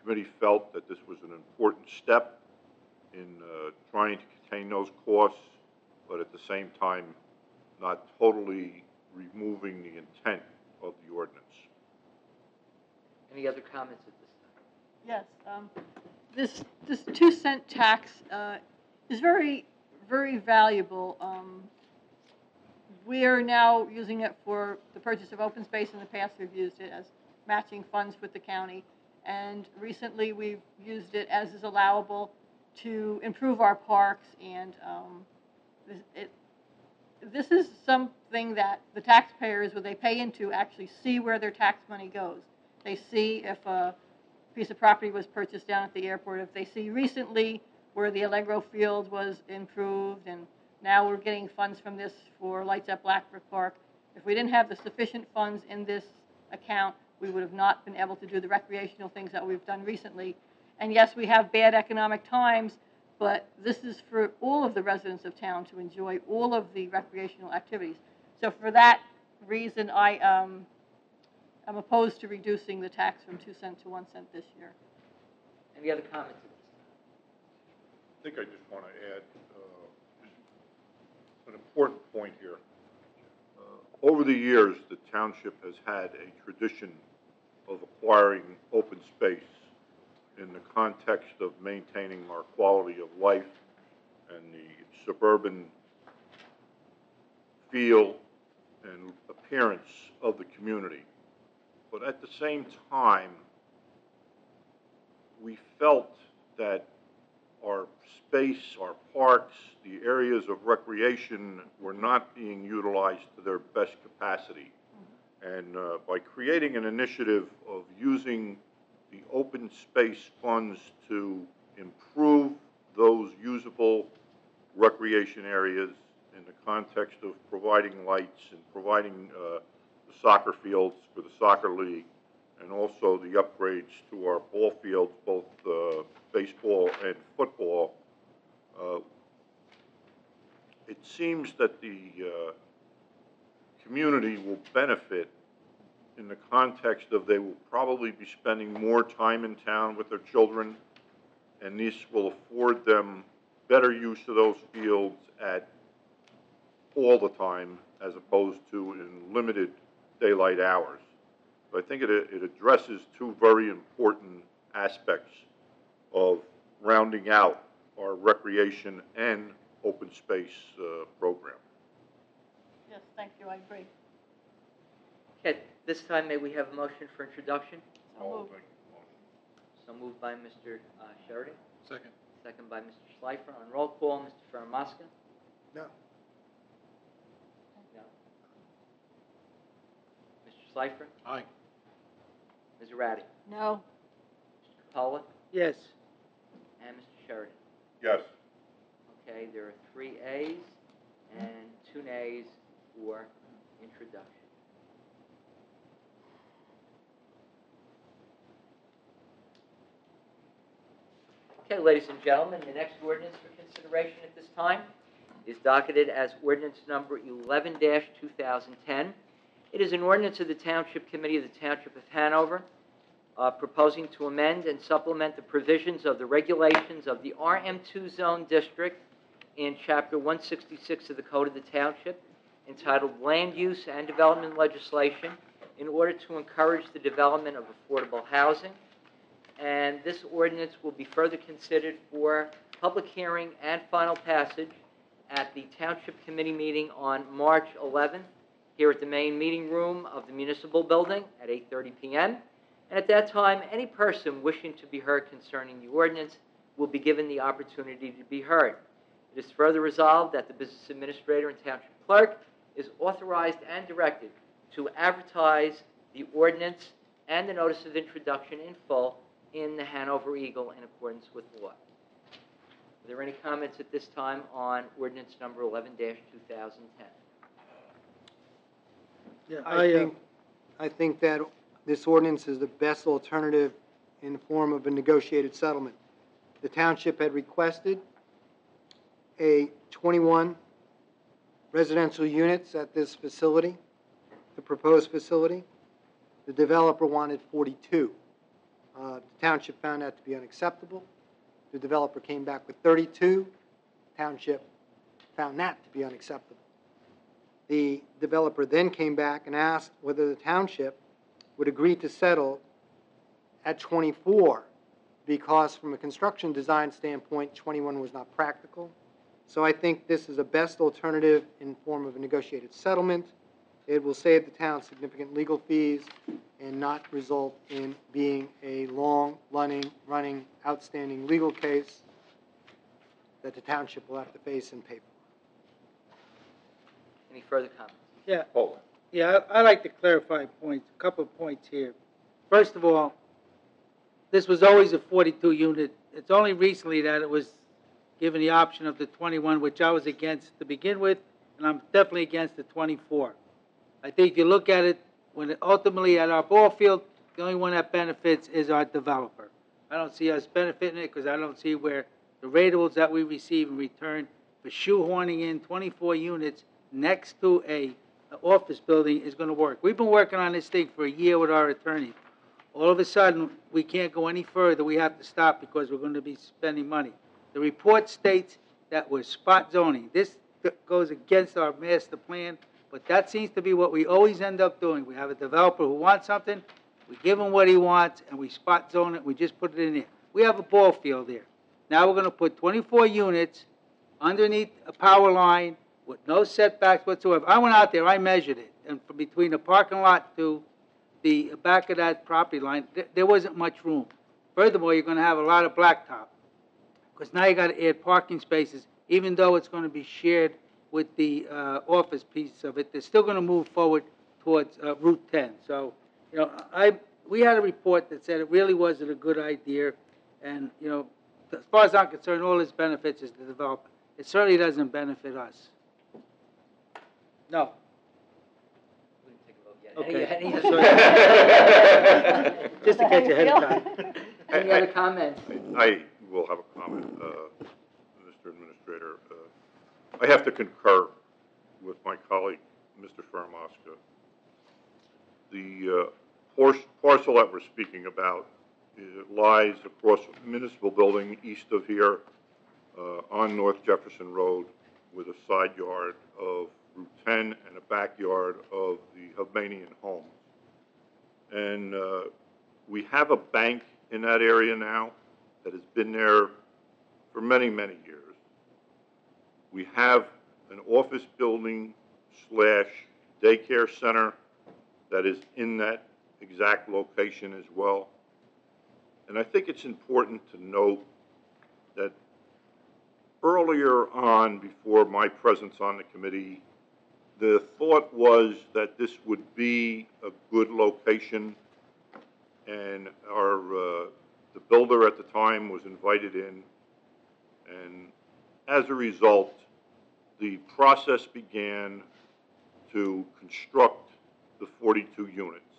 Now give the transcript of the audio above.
committee felt that this was an important step in trying to contain those costs, but at the same time not totally removing the intent of the ordinance. Any other comments at this time? Yes. This 2-cent tax is very, very valuable. We are now using it for the purchase of open space. In the past, we've used it as matching funds with the county. And recently, we've used it as is allowable to improve our parks. And this is something that the taxpayers, when they pay into, actually see where their tax money goes. They see if a piece of property was purchased down at the airport, if they see recently where the Allegro field was improved, and now we're getting funds from this for Lights at Blackbrook Park. If we didn't have the sufficient funds in this account, we would have not been able to do the recreational things that we've done recently. And yes, we have bad economic times, but this is for all of the residents of town to enjoy all of the recreational activities. So for that reason, I'm opposed to reducing the tax from 2 cents to 1 cent this year. Any other comments at this time? I think I just want to add an important point here. Over the years, the township has had a tradition of acquiring open space in the context of maintaining our quality of life and the suburban feel and appearance of the community. But at the same time, we felt that our space, our parks, the areas of recreation were not being utilized to their best capacity. And by creating an initiative of using the open space funds to improve those usable recreation areas in the context of providing lights and providing the soccer fields for the soccer league, and also the upgrades to our ball fields, both baseball and football, it seems that the community will benefit in the context of they will probably be spending more time in town with their children, and this will afford them better use of those fields at all the time as opposed to in limited daylight hours. So I think it addresses two very important aspects of rounding out our recreation and open space program. Yes, thank you. I agree. Okay, this time may we have a motion for introduction? So moved. So moved by Mr. Sheridan. Second. Second by Mr. Schleifer. On roll call, Mr. Ferramasca? No. No. Mr. Schleifer? Aye. Ms. Ratty? No. Mr. Capola? Yes. And Mr. Sheridan? Yes. Okay, there are 3 A's and 2 nays for introduction. Okay, ladies and gentlemen, the next ordinance for consideration at this time is docketed as ordinance number 11-2010. It is an ordinance of the Township Committee of the Township of Hanover, proposing to amend and supplement the provisions of the regulations of the RM2 zone district in Chapter 166 of the Code of the Township, entitled Land Use and Development Legislation, in order to encourage the development of affordable housing. And this ordinance will be further considered for public hearing and final passage at the Township Committee meeting on March 11th, here at the main meeting room of the Municipal Building at 8:30 p.m. And at that time, any person wishing to be heard concerning the ordinance will be given the opportunity to be heard. It is further resolved that the Business Administrator and Township Clerk is authorized and directed to advertise the ordinance and the notice of introduction in full in the Hanover Eagle in accordance with law. Are there any comments at this time on ordinance number 11-2010? Yeah, I think that this ordinance is the best alternative in the form of a negotiated settlement. The township had requested 21 residential units at this facility, the proposed facility. The developer wanted 42. The township found that to be unacceptable. The developer came back with 32. Township found that to be unacceptable. The developer then came back and asked whether the township would agree to settle at 24, because from a construction design standpoint, 21 was not practical. So I think this is a best alternative in form of a negotiated settlement. It will save the town significant legal fees and not result in being a long, running, outstanding legal case that the township will have to face and pay for. Any further comments? Yeah, Hold on. yeah, I'd like to clarify points, a couple of points here. First of all, this was always a 42 unit. It's only recently that it was given the option of the 21, which I was against to begin with, and I'm definitely against the 24. I think if you look at it, when ultimately at our ball field, the only one that benefits is our developer. I don't see us benefiting it because I don't see where the ratables that we receive in return for shoehorning in 24 units next to an office building is going to work. We've been working on this thing for a year with our attorney. All of a sudden, we can't go any further. We have to stop because we're going to be spending money. The report states that we're spot zoning. This goes against our master plan, but that seems to be what we always end up doing. We have a developer who wants something, we give him what he wants, and we spot zone it, we just put it in there. We have a ball field there. Now we're going to put 24 units underneath a power line with no setbacks whatsoever. I went out there, I measured it, and from between the parking lot to the back of that property line, there wasn't much room. Furthermore, you're going to have a lot of blacktop, because now you got to add parking spaces, even though it's going to be shared with the office piece of it. They're still going to move forward towards Route 10. So, you know, we had a report that said it really wasn't a good idea, and, you know, as far as I'm concerned, all its benefits is the developer. It certainly doesn't benefit us. No. We didn't take a vote yet. Okay. Any other- Just to catch you ahead of time. Any other comments? I will have a comment, Mr. Administrator. I have to concur with my colleague, Mr. Fermaska. The parcel that we're speaking about lies across a municipal building east of here on North Jefferson Road with a side yard of Route 10 and a backyard of the Hovmanian homes. And we have a bank in that area now that has been there for many, many years. We have an office building / daycare center that is in that exact location as well. And I think it's important to note that earlier on, before my presence on the committee, the thought was that this would be a good location, and the builder at the time was invited in, and as a result, the process began to construct the 42 units.